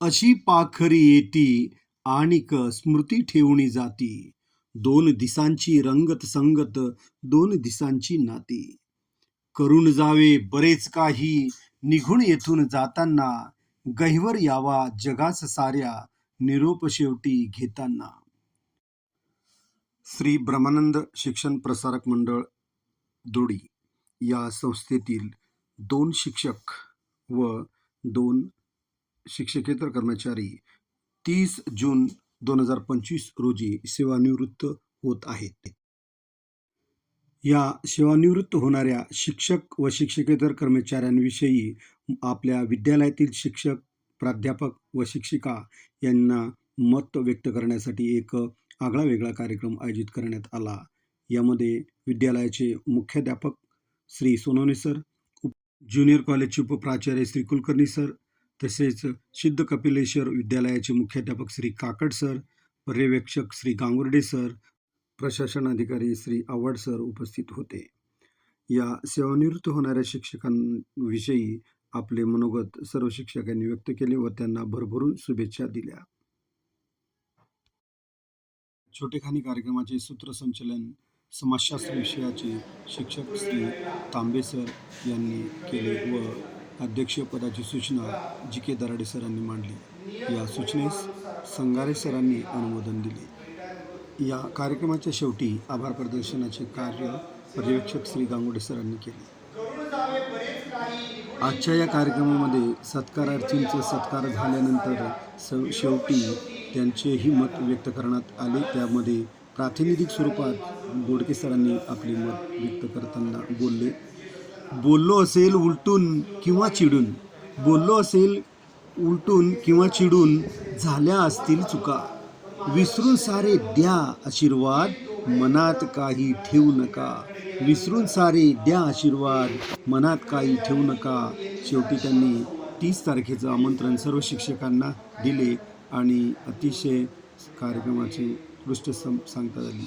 अशी पाखरी येती आणिक स्मृती ठेवून जाती. दोन दिसांची रंगत संगत, दोन दिसांची नाती. करून जावे बरेच काही, निघून येथून जाताना. गहिवर यावा जगास साऱ्या, निरोप शेवटी घेताना. श्री ब्रह्मानंद शिक्षण प्रसारक मंडळ दोडी या संस्थेतील 2 शिक्षक व 2 शिक्षकेतर कर्मचारी 30 जून 2025 रोजी सेवानिवृत्त होत आहेत. या सेवानिवृत्त होणाऱ्या शिक्षक व शिक्षकेतर कर्मचाऱ्यांविषयी आपल्या विद्यालयातील शिक्षक, प्राध्यापक व शिक्षिका यांना मत व्यक्त करण्यासाठी एक आगळा-वेगळा कार्यक्रम आयोजित करण्यात आला. यामध्ये विद्यालयाचे मुख्याध्यापक श्री सोनवणे सर, ज्युनियर कॉलेजचे उपप्राचार्य श्री कुलकर्णी सर, तसेच सिद्ध कपिलेश्वर विद्यालयाचे मुख्याध्यापक श्री काकड सर, पर्यवेक्षक श्री गांगुर्डे सर, प्रशासन अधिकारी श्री आव्हाड सर उपस्थित होते. या सेवानिवृत्त होणाऱ्या शिक्षकांविषयी आपले मनोगत सर्व शिक्षकांनी व्यक्त केले व त्यांना भरभरून शुभेच्छा दिल्या. छोटेखानी कार्यक्रमाचे सूत्रसंचलन समाजशास्त्र विषयाचे शिक्षक श्री तांबे सर यांनी केले व अध्यक्षपदाची सूचना जी.के. दराडे सरांनी मांडली. या सूचनेस संगारे सरांनी अनुमोदन दिले. या कार्यक्रमाच्या शेवटी आभार प्रदर्शनाचे कार्य पर्यवेक्षक श्री गांगुर्डे सरांनी केले. आजच्या या कार्यक्रमामध्ये सत्कारार्थींचे सत्कार झाल्यानंतर शेवटी त्यांचेही मत व्यक्त करण्यात आले. त्यामध्ये प्रातिनिधिक स्वरूपात बोडके सरांनी आपले मत व्यक्त करताना बोलले. बोललो असेल उलटून किंवा चिडून, बोललो असेल उलटून किंवा चिडून, झाल्या असतील चुका. विसरून सारे द्या आशीर्वाद, मनात काही ठेवू नका. विसरून सारे द्या आशीर्वाद, मनात काही ठेवू नका. शेवटी त्यांनी 30 तारखेचं आमंत्रण सर्व शिक्षकांना दिले आणि अतिशय कार्यक्रमाची उत्कृष्ट सांगता झाली.